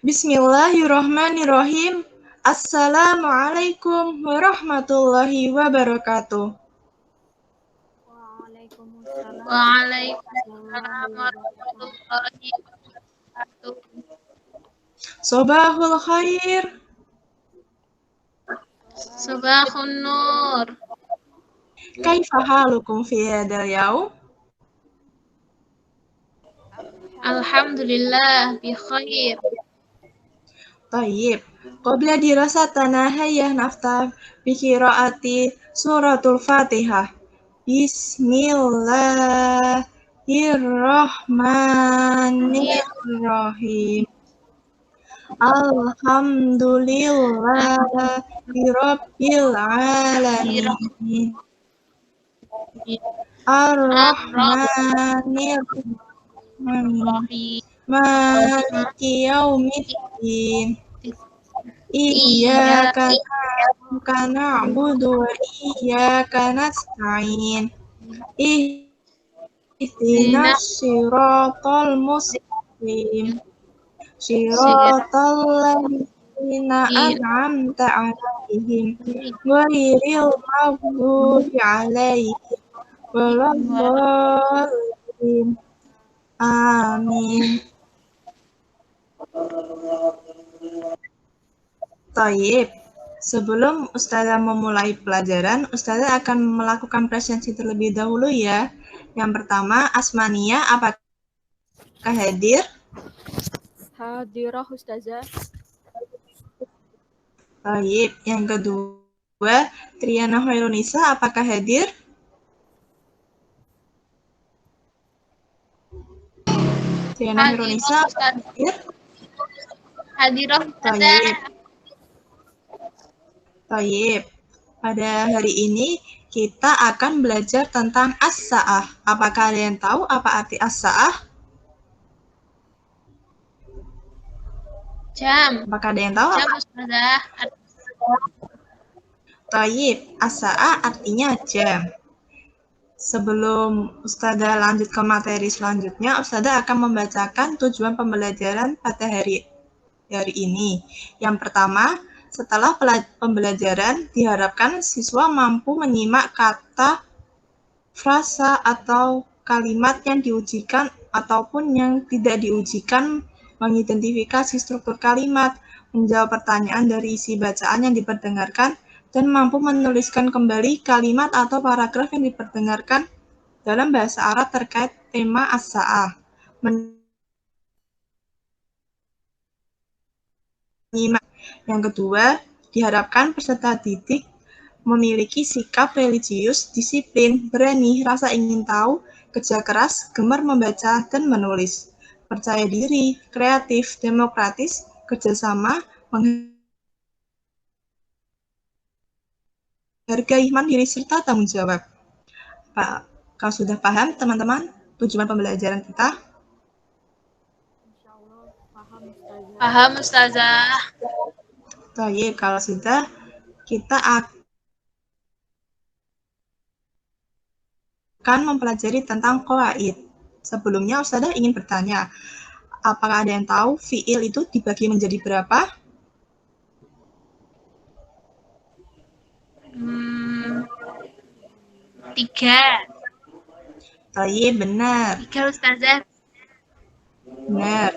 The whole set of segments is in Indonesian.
Bismillahirrahmanirrahim. Assalamualaikum warahmatullahi wabarakatuh. Waalaikumsalam Waalaikumsalam warahmatullahi wabarakatuh. warahmatullahi wabarakatuh. Sobahul khair. Subahun nur. Kaifa halukum fi hadal yaum? Alhamdulillah bi khair. Tayyib. Qabla dirasatana hayyah naftah bi qiraati suratul Fatihah. Bismillahirrahmanirrahim. Alhamdulillahi rabbil alamin. Ar-Rahmanir-Rahim. Maliki yaumiddin. Iyyaka na'budu wa iyyaka nasta'in. Ihdinas siratal mustaqim. Siratal ladzina an'amta 'alaihim ghairil maghdubi 'alaihim waladdallin. Amin. Tayyib. Sebelum Ustazah memulai pelajaran, Ustazah akan melakukan presensi terlebih dahulu ya. Yang pertama, Asmania, apakah hadir? Hadirah Ustazah. Tayyib. Yang kedua, Triana Hoirunisa, apakah hadir? Triana Hoirunisa, hadir? Hadirah Tayyib. Tayyib. Pada hari ini kita akan belajar tentang as-sa'ah. Apakah ada yang tahu apa arti as-sa'ah? Jam. Apakah ada yang tahu? Jam Ustazah. Tayyib. As-sa'ah artinya jam. Sebelum Ustazah lanjut ke materi selanjutnya, Ustazah akan membacakan tujuan pembelajaran pada hari ini. Yang pertama, setelah pembelajaran, diharapkan siswa mampu menyimak kata, frasa, atau kalimat yang diujikan ataupun yang tidak diujikan, mengidentifikasi struktur kalimat, menjawab pertanyaan dari isi bacaan yang diperdengarkan, dan mampu menuliskan kembali kalimat atau paragraf yang diperdengarkan dalam bahasa Arab terkait tema as-sa'ah. Yang kedua, diharapkan peserta didik memiliki sikap religius, disiplin, berani, rasa ingin tahu, kerja keras, gemar membaca dan menulis, percaya diri, kreatif, demokratis, kerjasama, menghargai mandiri serta tanggung jawab. Pak, kau sudah paham teman-teman tujuan pembelajaran kita? Insyaallah paham Ustazah. Paham Ustazah. Baik, kalau sudah, kita akan mempelajari tentang qawaid. Sebelumnya Ustazah ingin bertanya, apakah ada yang tahu fi'il itu dibagi menjadi berapa? 3. Baik, benar. 3 Ustazah. Benar.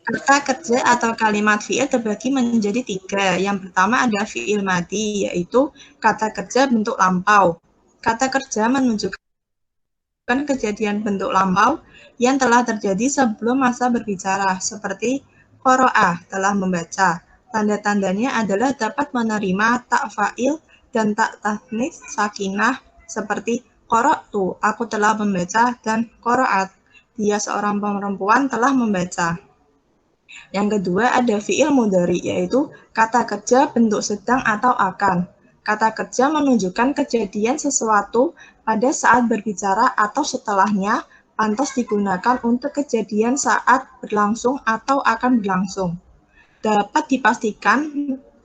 Kata kerja atau kalimat fi'il terbagi menjadi 3. Yang pertama ada fi'il madi, yaitu kata kerja bentuk lampau. Kata kerja menunjukkan kejadian bentuk lampau yang telah terjadi sebelum masa berbicara, seperti qara'a, telah membaca. Tanda-tandanya adalah dapat menerima tak fa'il dan tak tatsnis sakinah, seperti qara'tu, aku telah membaca, dan qara'at, dia seorang perempuan telah membaca. Yang kedua ada fi'il mudhari, yaitu kata kerja bentuk sedang atau akan. Kata kerja menunjukkan kejadian sesuatu pada saat berbicara atau setelahnya, pantas digunakan untuk kejadian saat berlangsung atau akan berlangsung. Dapat dipastikan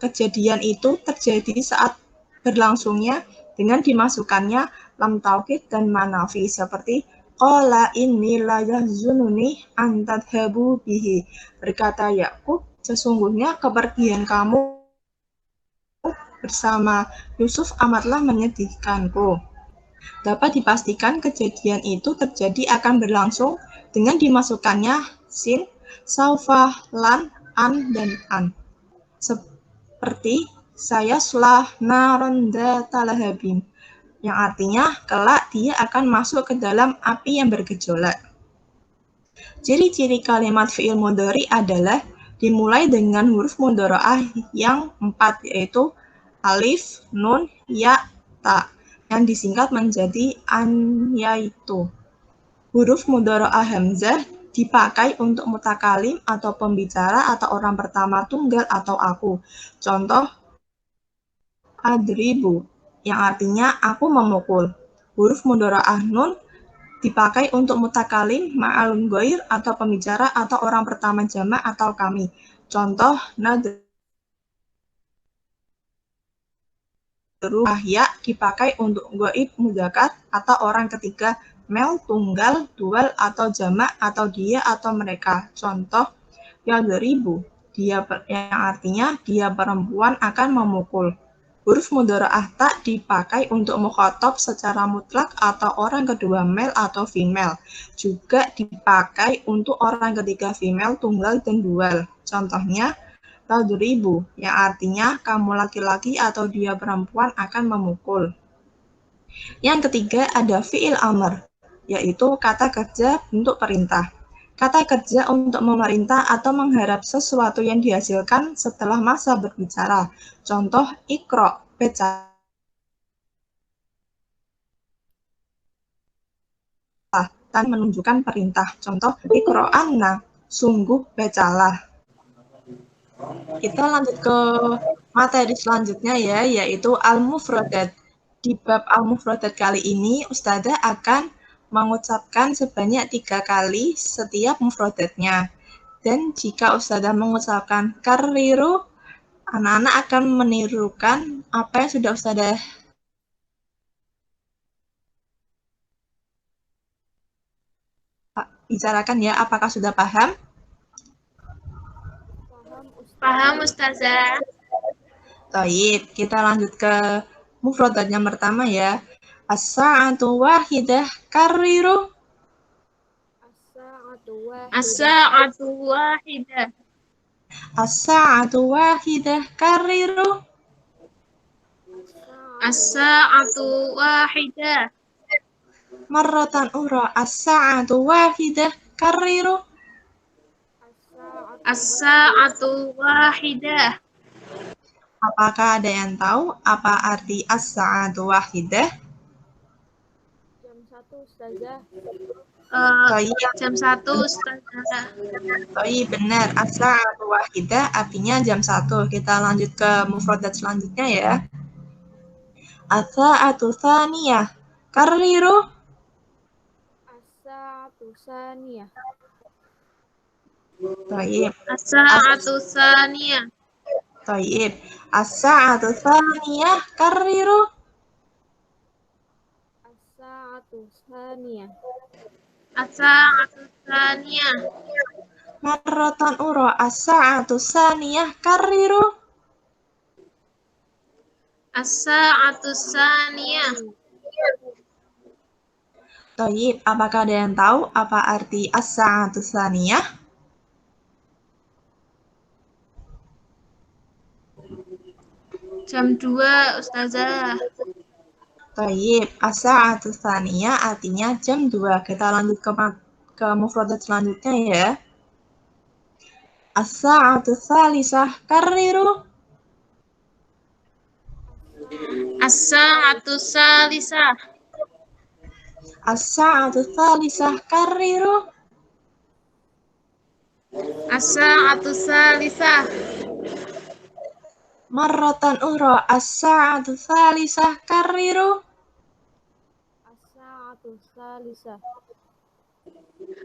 kejadian itu terjadi saat berlangsungnya dengan dimasukkannya lam taukid dan manafi, seperti qala inni la yahzununi an tadhhabu bihi, berkata Yakub, Sesungguhnya kepergian kamu bersama Yusuf amatlah menyedihkanku. Dapat dipastikan kejadian itu terjadi akan berlangsung dengan dimasukkannya sin, saufa, lan, an, dan an. Seperti saya sulah naron dzata lahabin, yang artinya kelak dia akan masuk ke dalam api yang bergejolak. Ciri-ciri kalimat fi'il mudhari adalah dimulai dengan huruf mudhari'ah yang 4, yaitu alif, nun, ya, ta, yang disingkat menjadi an, yaitu. Huruf mudhari'ah hamzah dipakai untuk mutakalim atau pembicara atau orang pertama tunggal atau aku. Contoh, adribu, yang artinya aku memukul. Huruf mudhari'ah nun dipakai untuk mutakalim ma'al ghair atau pembicara atau orang pertama jamak atau kami. Contoh, nadru ya dipakai untuk ghaib mudzakkar atau orang ketiga, mel tunggal, dual atau jamak atau dia atau mereka. Contoh, yadribu, dia yang artinya dia perempuan akan memukul. Huruf mudhari'ah ta dipakai untuk mukhatab secara mutlak atau orang kedua male atau female. Juga dipakai untuk orang ketiga female, tunggal, dan dual. Contohnya, tadribu, yang artinya kamu laki-laki atau dia perempuan akan memukul. Yang ketiga ada fi'il amr, yaitu kata kerja bentuk perintah. Kata kerja untuk memerintah atau mengharap sesuatu yang dihasilkan setelah masa berbicara. Contoh, ikro, baca, dan menunjukkan perintah. Contoh, ikro anna, sungguh bacalah. Kita lanjut ke materi selanjutnya ya, yaitu al-mufradat. Di bab al-mufradat kali ini, Ustazah akan mengucapkan sebanyak 3 kali setiap mufradatnya. Dan jika Ustazah mengucapkan kariru, anak-anak akan menirukan apa yang sudah Ustazah bicarakan ya. Apakah sudah paham? Paham, Ustazah. Paham, Ustazah. Baik, kita lanjut ke mufradat yang pertama ya. As-sa'atu wahidah kariru. As-sa'atu wahidah. As-sa'atu wahidah. As-sa'atu wahidah kariru. As-sa'atu wahidah. Marratan ura. As-sa'atu wahidah kariru. As-sa'atu wahidah. Apakah ada yang tahu apa arti as-sa'atu wahidah? Jam 1, Ustazah. Jam 1, Ustazah. Baik, benar. As-sa'atu wahidah artinya jam 1. Kita lanjut ke mufradat selanjutnya ya. As-sa'atu tsaniyah kariru. As-sa'atu tsaniyah. Baik. As-sa'atu tsaniyah. Baik. As-sa'atu tsaniyah kariru. As-sa'atu tsaniyah. As-sa'atu tsaniyah. Marratan ura. As-sa'atu tsaniyah kariru. As-sa'atu tsaniyah. Baik, apakah ada yang tahu apa arti as-sa'atu tsaniyah? Jam 2, Ustazah. Baik, as-sa'atu tsaniyah artinya jam 2. Kita lanjut ke mufradat selanjutnya ya. As-sa'atu tsalisah kariru. As-sa'atu tsalisah. As-sa'atu tsalisah kariru. As-sa'atu tsalisah. Marratan ura. As-sa'atu tsalisah kariru. As-sa'atu tsalisah.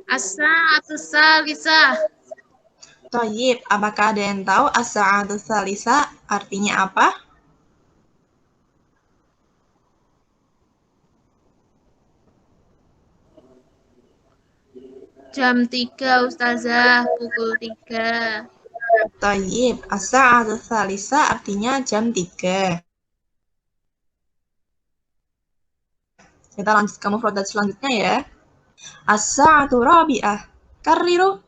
As-sa'atu tsalisah. Baik, apakah ada yang tahu as-sa'atu tsalisah artinya apa? Jam 3, Ustazah. Pukul 3. Tayyib, as-sa'atu tsalisa artinya jam 3. Kita lanjut ke mufradat selanjutnya ya. As-sa'atu rabi'ah. Karriru.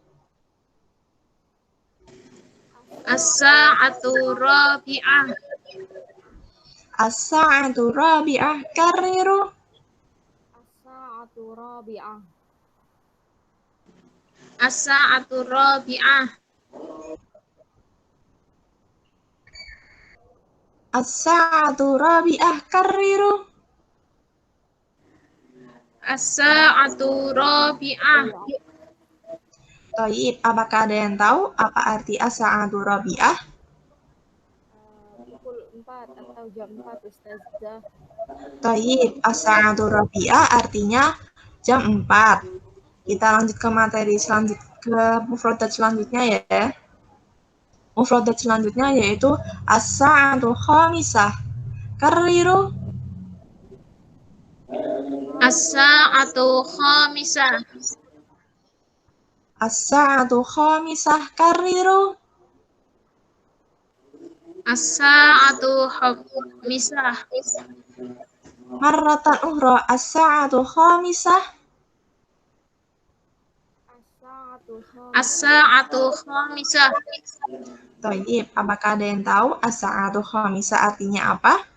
As-sa'atu rabi'ah. As-sa'atu rabi'ah. Karriru. As-sa'atu rabi'ah. As-sa'atu rabi'ah. As-sa'atu rabi'ah. Karriru. As-sa'atu rabi'ah. Tayyib, apakah ada yang tahu apa arti as-sa'atu rabi'ah? Pukul 4 atau jam 4, Ustazah. Tayyib, as-sa'atu rabi'ah artinya jam 4. Kita lanjut ke materi selanjutnya, ke mufradat selanjutnya ya. Mufradat selanjutnya yaitu as-sa'atu khamisah. Karriru. As-sa'atu khamisah. As-sa'atu khamisah. Karriru. As-sa'atu khamisah. Marratan ukhra, as-sa'atu khamisah. As-sa'atu khamisah. Tayyib, apakah ada yang tahu as-sa'atu khamisah artinya apa?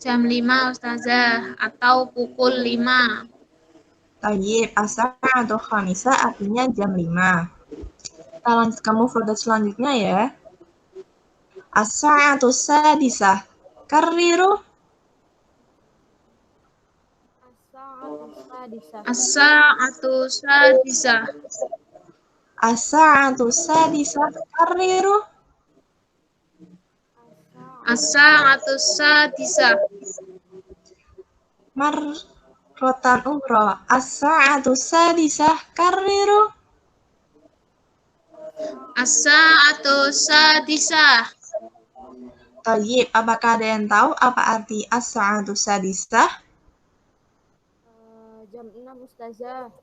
Jam 5, Ustazah, atau pukul 5. Tayyib, as-sa'atu khamisah artinya jam 5. Kita lanjut ke mufradat selanjutnya ya. As-sa'atu sadisah. Karriru. As-sa'atu sadisah. As-sa'atu sadisah. As-sa'atu sadisah. Karriru. As-sa'atu sadisah. Marratan ukhra, as-sa'atu sadisah. Karriru. As-sa'atu sadisah. Tayyib, apakah ada yang tahu apa arti as-sa'atu sadisah? Jam 6, Ustazah.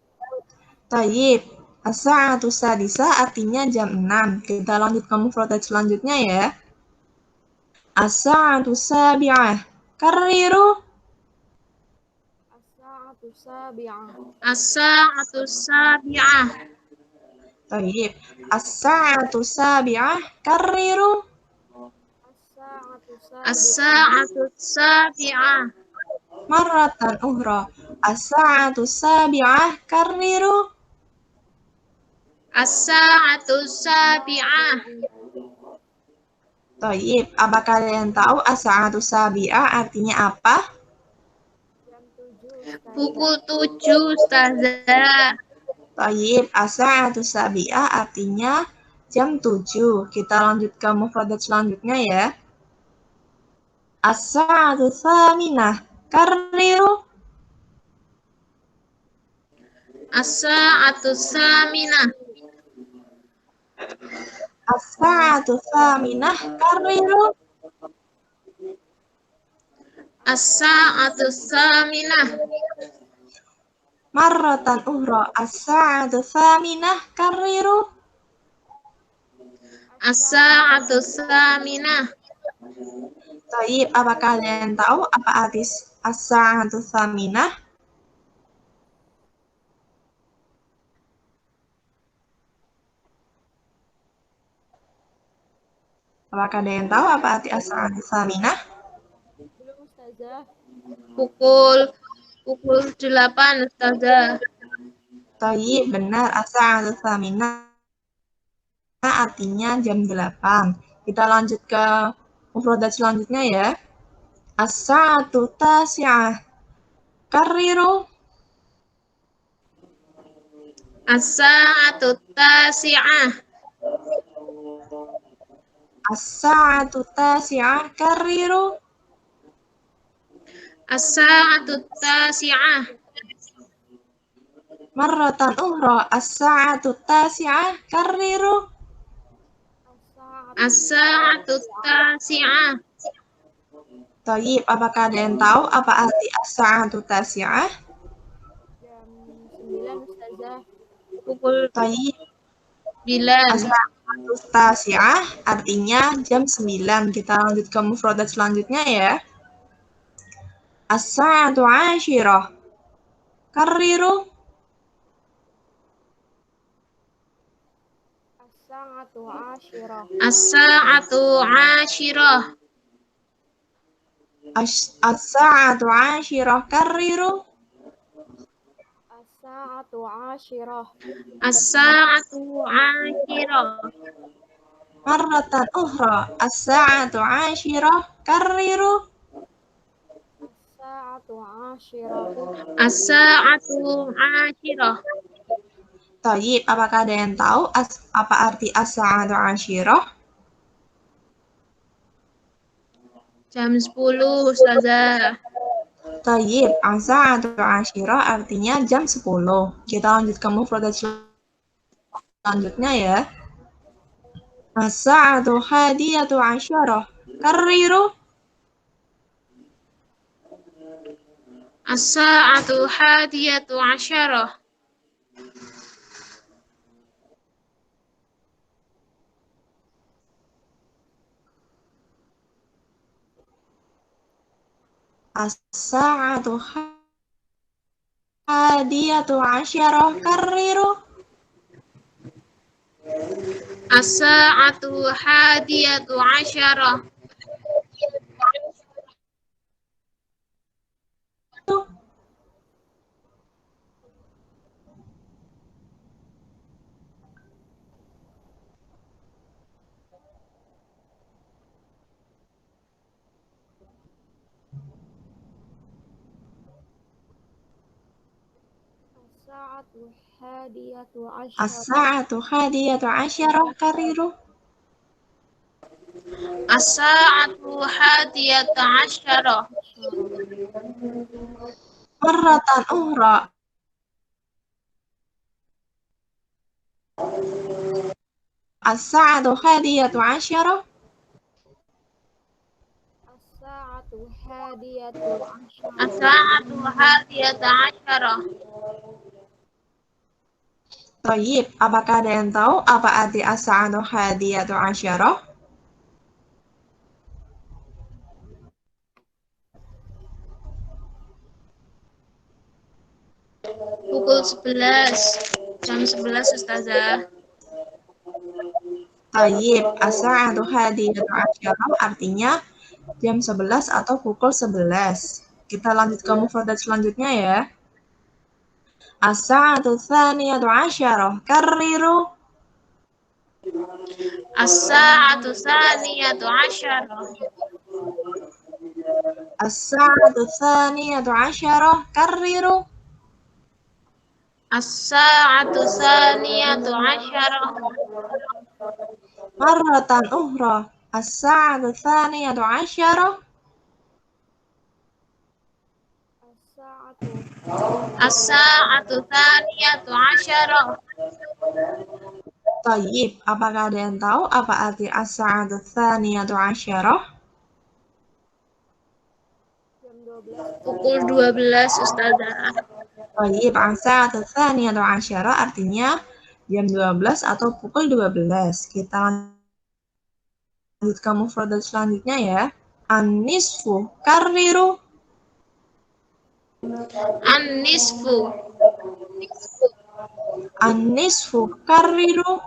Tayyib, as-sa'atu sadisah artinya jam 6. Kita lanjut ke mufradat selanjutnya ya. As-sa'atu sabi'ah. Karriru. As-sa'atu sabi'ah. As-sa'atu sabi'ah. Tayyib, as-sa'atu sabi'ah. Karriru. As-sa'atu sabi'ah. Marratan ukhra, as-sa'atu sabi'ah. Karriru. As-sa'atu sabi'ah. Tayyib, apakah ada yang tahu as-sa'atu sabi'ah artinya apa? Jam 7, Pukul 7, Ustazah. Tayyib, as-sa'atu sabi'ah artinya jam 7. Kita lanjut ke mufradat selanjutnya ya. As-sa'atu tsaminah. Karriru. As-sa'atu saminah. As-sa'atu tsaminah. Karriru. As-sa'atu saminah. Marratan ukhra, as-sa'atu tsaminah. Karriru. As-sa'atu saminah. Tayyib, apakah ada yang tahu apa arti as-sa'atu tsaminah? Apakah ada yang tahu apa arti as-sa'atu tsaminah? belum, Ustazah. Pukul 8, Ustazah. Tayyib, benar, as-sa'atu tsaminah artinya jam 8. Kita lanjut ke mufradat selanjutnya ya. As-sa'atu tasi'ah. Karriru. As-sa'atu tasi'ah. As-sa'atu tasi'ah. Karriru. As-sa'atu tasi'ah. Marratan ukhra, as-sa'atu tasi'ah. Karriru. As-sa'atu tasi'ah. Tayyib, apakah ada yang tahu apa arti as-sa'atu tasi'ah? Jam 9, Ustazah. pukul Tayyib. 9. As-sa'atus tasi'ah artinya jam 9. Kita lanjut ke mufradat selanjutnya ya. As-sa'atu 'ashirah. Karriru. As-sa'atu 'ashirah. As-sa'atu 'ashirah. As-sa'atu 'ashirah. Karriru. As-sa'atu 'ashirah. As-sa'atu 'ashirah. Marratan ukhra. As-sa'atu 'ashirah. Karriru. As-sa'atu 'ashirah. As-sa'atu 'ashirah. Tayyib, apakah ada yang tahu apa arti as-sa'atu 'ashirah? Jam 10, Ustazah. Tayyib, as-sa'atu 'ashirah artinya jam 10. Kita lanjut ke mufradat selanjutnya ya. As-sa'atu hadiyatu 'ashirah. Karriru. As-sa'atu hadiyatu 'ashirah. As-sa'atu hadiyatu 'ashirah. Karriru. As-sa'atu hadiyatu 'ashirah. As-sa'atu hadiyatu 'ashirah. As-sa'atu hadiyatu 'ashirah. Karriru. As-sa'atu hadiyatu 'ashirah. Marratan ukhra. As-sa'atu hadiyatu 'ashirah. As-sa'atu hadiyatu 'ashirah. As-sa'atu hadiyatu 'ashirah. Tayyib, apakah ada yang tahu apa arti as-sa'atu hadiyatu 'ashirah? Pukul 11. Jam 11, Ustazah. Tayyib, as-sa'atu hadiyatu 'ashirah artinya jam 11 atau pukul 11. Kita lanjut ke mufradat selanjutnya ya. As-sa'atu tsaniyatu 'ashirah. Karriru. As-sa'atu tsaniyatu 'ashirah. As-sa'atu tsaniyatu 'ashirah. Karriru. As-sa'atu tsaniyatu 'ashirah. Marratan ukhra. As-sa'atu tsaniyatu 'ashirah. As-sa'atu tsaniyatu 'ashirah. Tayyib, apakah ada yang tahu apa arti as-sa'atu tsaniyatu 'ashirah? Jam 12. Pukul 12, Ustazah. Tayyib, as-sa'atu tsaniyatu 'ashirah artinya jam 12 atau pukul 12. Kita lanjut ke mufradat selanjutnya ya. An-nisfu. Karriru. An-nisfu. An-nisfu. Karriru.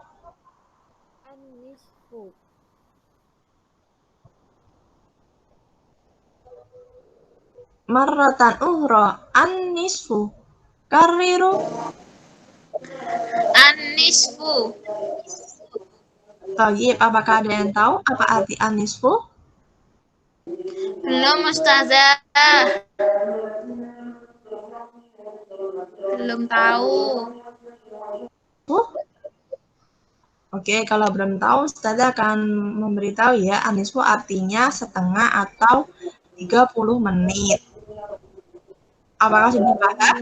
An-nisfu. Marratan ukhra. An-nisfu. Karriru. An-nisfu. Tayyib, apakah ada yang tahu apa arti an-nisfu? Belum, Ustazah. Belum tahu. Oke, kalau belum tahu, Ustazah akan memberitahu ya, an-nisfu artinya setengah atau 30 menit. Apakah sudah paham?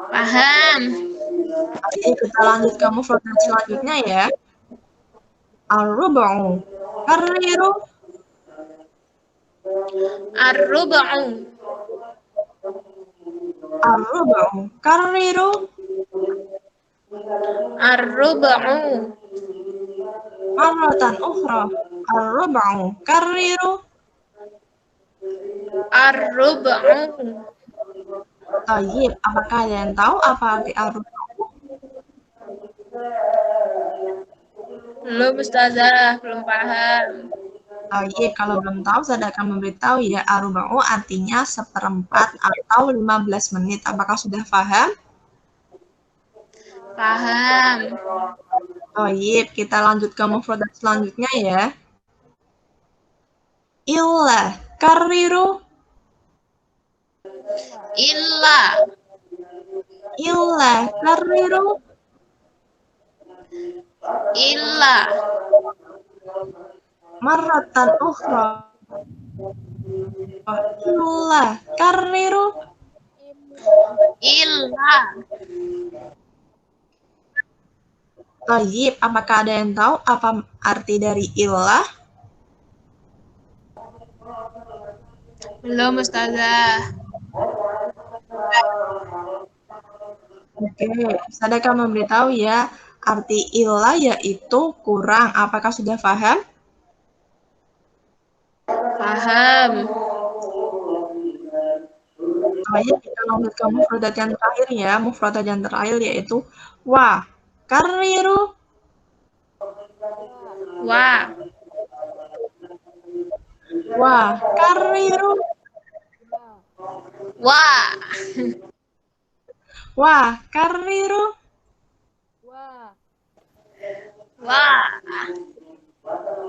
Paham. Oke, kita lanjut ke mufradat selanjutnya ya. Ar-rub'u. Karriru. Ar-rub'u. Ar-rub'u. Karriru. Ar-rub'u. Marratan ukhra. Ar-rub'u. Karriru. Ar-rub'u. Tayyib. Apakah ada yang tahu apa arti ar-rub'u? Belum Ustazah, belum paham. Tayyib. Kalau belum tahu, saya akan memberitahu ya. Ar-rub'u artinya seperempat atau 15 menit. Apakah sudah paham? Paham. Tayyib. Kita lanjut ke mufradat selanjutnya ya. Illa. Karriru. Illa. Illa. Karriru. Illa. Marratan ukhra. Illa. Karriru. Illa. Tayyib. Apakah ada yang tahu apa arti dari illah? Belum Ustazah. Oke, saya akan memberitahu ya. Arti illah yaitu kurang. Apakah sudah paham? Paham. Baik, kita lanjut ke mufradat yang terakhir ya. Mufradat yang terakhir yaitu wa. Karriru. Wa. Wa. Karriru. Wa. Wa. Karriru. Wah. Wa.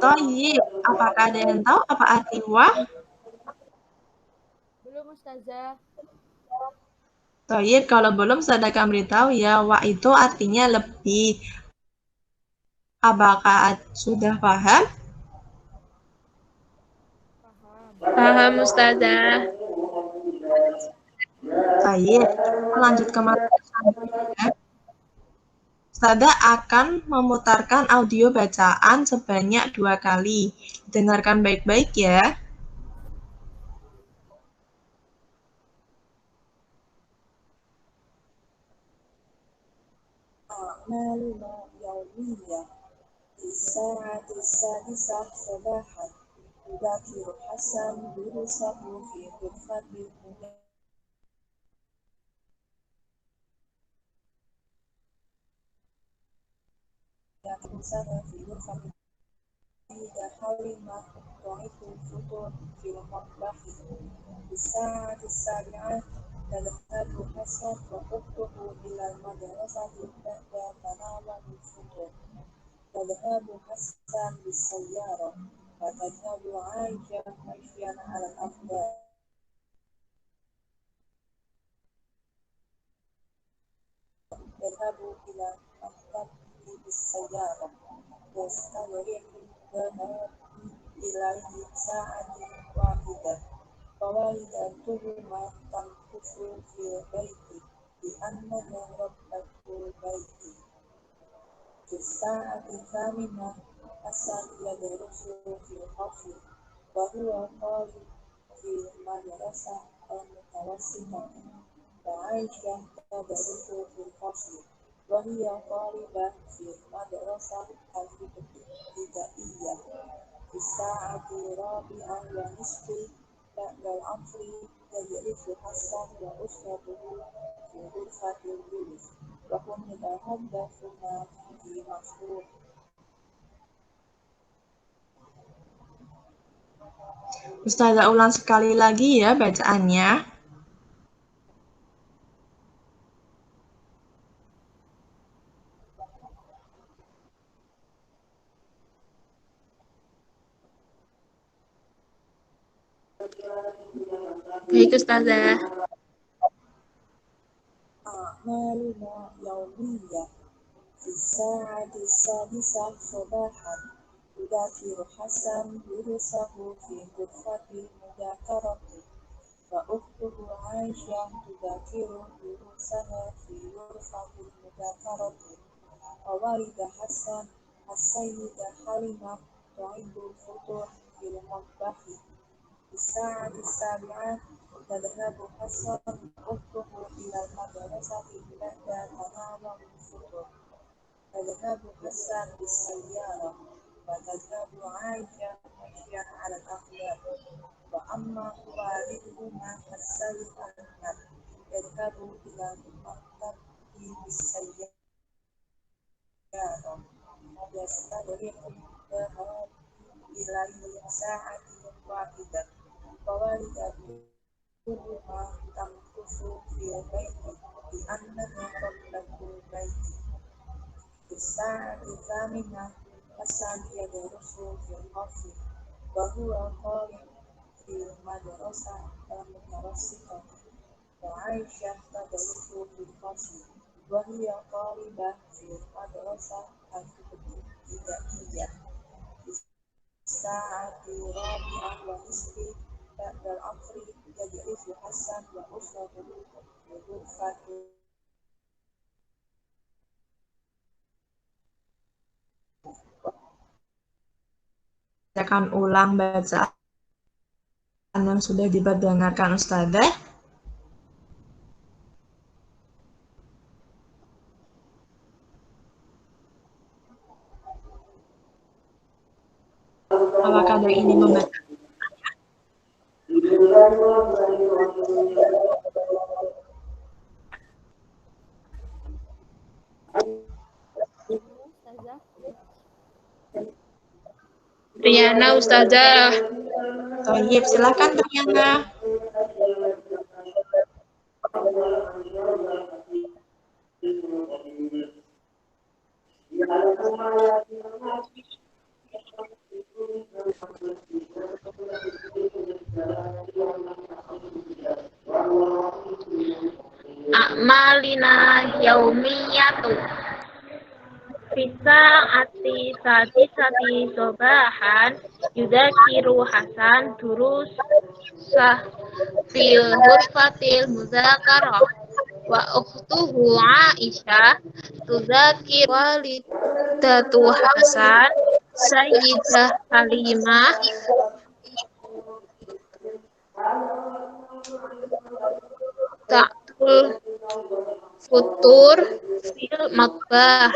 Tayyib. Apakah ada yang tahu apa arti wa? Belum Ustazah. Tayyib, kalau belum saya akan beritahu ya. Wa itu artinya lebih. Apakah sudah paham? Paham. Paham Ustazah. Baik, kita lanjut ke materi selanjutnya. Ustazah akan memutarkan audio bacaan sebanyak 2 kali. Dengarkan baik-baik ya. أعمالنا يومية في الساعة السادسة صباحا يذاكر حسن دروسه في غرفة إذا حلم تعد الفطور في المطبخ. في الساعة السابعة تذهب حسن وأخته إلى المدرسة حتى تناول الفطور. تذهب حسن بالسيارة وتذهب عائشة مشيا على الأقدام. تذهب إلى المكتب بالسيارة. يستغرق الذهاب إليه ساعة واحدة. ووالدتهما تمكث في البيت لأنها ربة البيت. في الساعة الثامنة حسن يدرس في الفصل وهو طالب في المدرسة المتوسطة. وعائشة تدرس في الفصل وهي طالبة في المدرسة الابتدائية. في الساعة الرابعة ونصف بعد العصر يجلس حسن وأسرته في غرفة الجلوس وهم يتحدثون في مشروع. Ustazah ulang sekali lagi ya bacaannya. Baik Ustazah. أعمالنا يومية في الساعة السادسة صباحا يذاكر حسن دروسه في غرفة المذاكرة. وأخته عائشة تذاكر دروسها في غرفة المذاكرة. وولد حسن السيدة حليمة تعد الفطور في المطبخ. في الساعة السابعة تذهب حسن وأخته إلى المدرسة حتى تناول الفطور. تذهب حسان بالسيارة وتذهب عائشة مشيا على الأقدام وأما والدهما فالسيد أحمد يذهب إلى المكتب بالسيارة يستغرق الذهاب إليه ساعة واحدة ووالدتهما تمكث في البيت لأنها ربة البيت. في الساعة الثامنة حسن يدرس في الفصل وهو قارئ في المدرسة المتوسطة وعائشة تدرس في الفصل وهي طالبة في المدرسة الابتدائية. في الساعة الرابعة ونصف بعد العصر يجلس حسن وأسرته في غرفة bacakan ulang bacaan yang sudah didengarkan Ustazah. Apakah ada yang ingin membaca? Ustazah. Riana Ustazah. Toyib, silakan Riana. A'malina yaumiyatu. Bisa ati sati sobahan yudakiru Hasan durus sah fil hurfatil muzakarah wa ukhtuhu Aisyah tuzakir walidatu Hasan Sayyidah Halimah ta'tul futur fil makbah.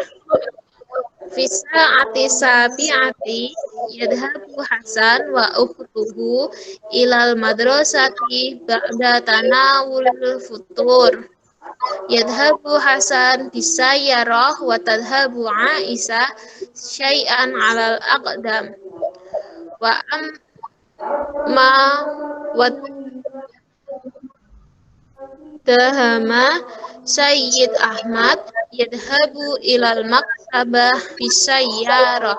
Fisa ati sabi'ati yadhabu Hasan wa ukhtuhu ilal madrasati ba'da tanawul futur. Yadhabu Hasan bisayyarah wa tadhabu Aisyah syai'an alal aqdam. Wa amma wa dahama Sayyid Ahmad yadhabu ilal maktabah bisayyarah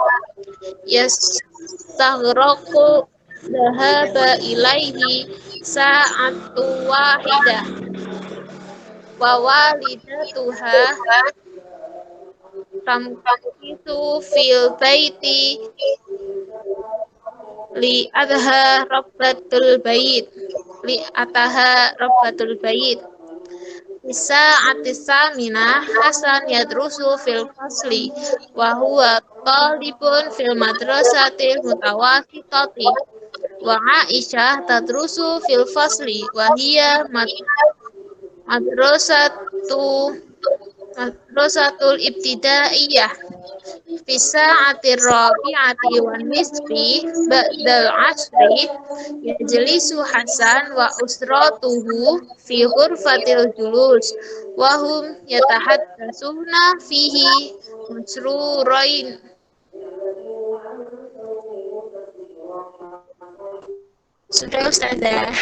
yastaghraqu dhahaba ilaihi sa'atu wahidah wa walidatuha tamkithu fil baiti li ataha rabbatul bait Bisa atisamina Hasan yadrusu fil fasli wa huwa talibun fil madrasatil mutawassitati wa Aisyah tadrusu fil fasli wa hiya madrasatul ibtidaiyah. Bisa atir rabi'ati wan nisfi ba'dal asri yajlisu Hasan wa usratuhu fi ghurfatil julus wa hum yatahaddatsuna fihi masrurain. Sudah Ustazah.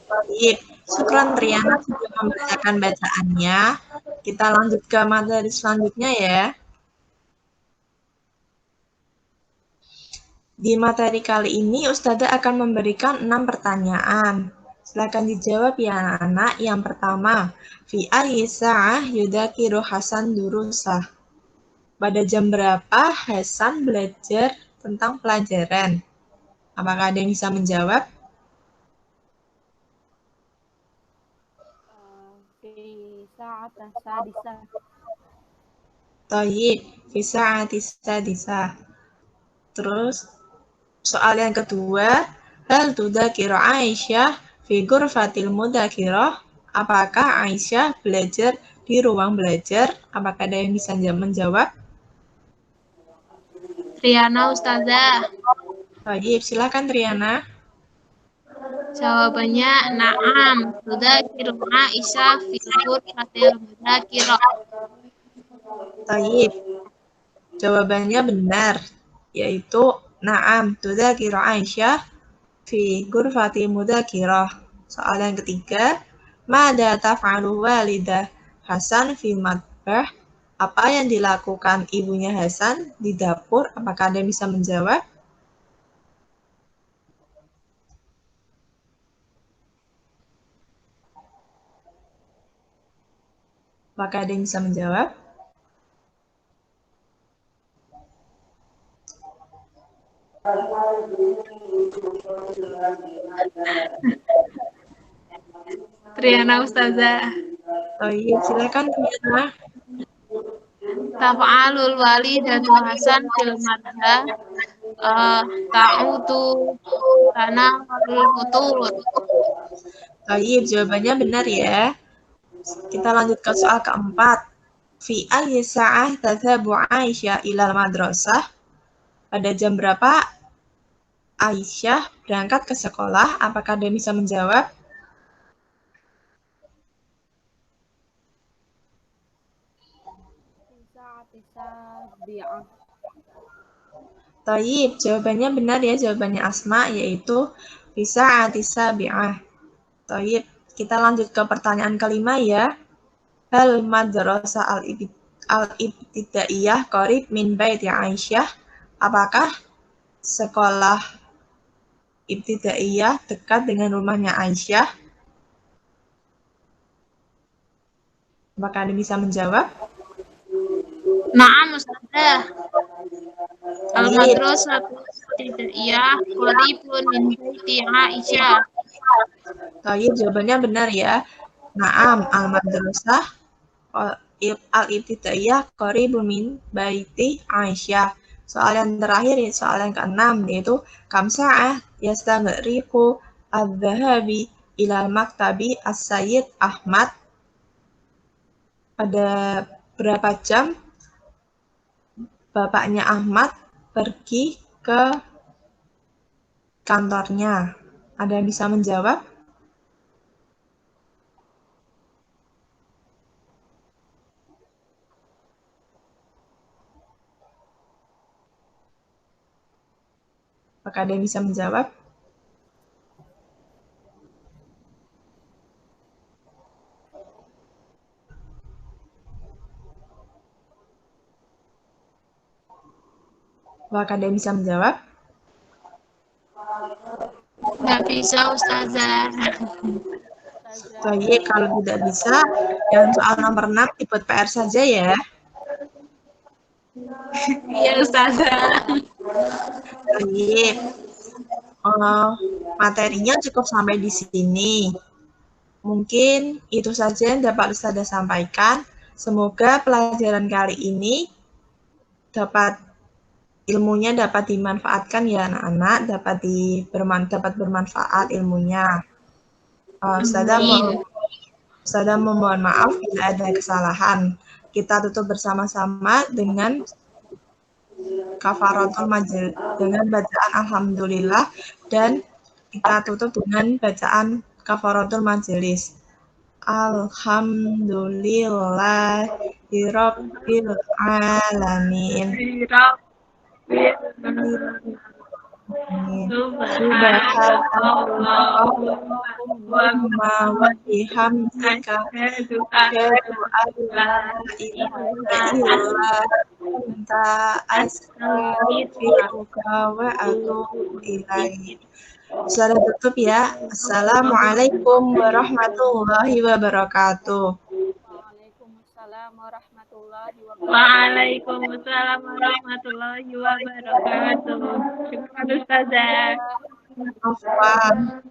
Baik, syukran Riana sudah membacakan bacaannya. Kita lanjut ke materi selanjutnya ya. Di materi kali ini Ustazah akan memberikan 6 pertanyaan. Silakan dijawab ya anak-anak. Yang pertama, fi ayyi sa'ah yudakiru Hasan durusah. Pada jam berapa Hasan belajar tentang pelajaran? Apakah ada yang bisa menjawab? Fi sa'atin sadisah. Toyib, fi sa'ati sadisah. Terus soal yang kedua, hal tudakiru Aisyah fi ghurfatil mudakirah? Apakah Aisyah belajar di ruang belajar? Apakah ada yang bisa menjawab? Triana Ustazah. Baik, silakan Triana. Jawabannya na'am. Tudzakirul Aisyah fil ghurfatil mudzakirah. Baik, jawabannya benar, yaitu na'am tudzakiru Aisyah fi ghurfati mudzakirah. Soal yang ketiga, mada taf'alu walidah Hasan fi matbah? Apa yang dilakukan ibunya Hasan di dapur? Apakah Anda bisa menjawab? Apakah ada yang bisa menjawab? Triana Ustazah. Oh iya, silakan Triana. Taf'alul walidatu Hasan fil madha ta'udu tanawalul futur. Baik, jawabannya benar ya. Kita lanjut ke soal keempat. Fi ayyi sa'ah tadhabu Aisyah ilal madrasah? Pada jam berapa Aisyah berangkat ke sekolah? Apakah Anda bisa menjawab? Taib, jawabannya benar ya, jawabannya Asma, yaitu bisa sabi'ah. Taib, kita lanjut ke pertanyaan kelima ya. Hal madrasah al-ibtidaiyah qarib min baiti Aisyah? Apakah sekolah ibtidaiyah dekat dengan rumahnya Aisyah? Apakah Anda bisa menjawab? Na'am Ustazah. Taib. Al-madrasatu ibtidaiyah qaribun min baiti Aisyah. Taib, jawabannya benar ya. Naam, al-madrasah al-ibtidaiyah qaribun min baiti Aisyah. Soal yang terakhir, soal yang keenam, yaitu kam sa'ah yastaghriqu adz-dzahabi ilal maktabi as-Sayyid Ahmad? Pada berapa jam bapaknya Ahmad pergi ke kantornya? Ada yang bisa menjawab? Apakah ada yang bisa menjawab? Apakah ada yang bisa menjawab? Nggak bisa Ustazah. Baik, kalau tidak bisa, yang soal nomor 6 dibuat PR saja ya. Iya Ustazah. Baik. Materinya cukup sampai di sini. Mungkin itu saja yang dapat Ustazah sampaikan. Semoga pelajaran kali ini ilmunya dapat dimanfaatkan ya anak-anak, dapat bermanfaat ilmunya. Ustazah memohon maaf bila ada kesalahan. Kita tutup bersama-sama dengan kafaratul majlis, dengan bacaan alhamdulillah, dan kita tutup dengan bacaan kafaratul majelis. Alhamdulillahirabbil alamin. Subhanallahumma wa bihamdika asyhadu an la ilaha illa anta astaghfiruka wa atubu ilaik. Sudah tutup ya. Assalamualaikum warahmatullahi wabarakatuh. Waalaikumsalam warahmatullahi wabarakatuh. Waalaikumsalam warahmatullahi wabarakatuh. Syukran Ustazah. Afwan.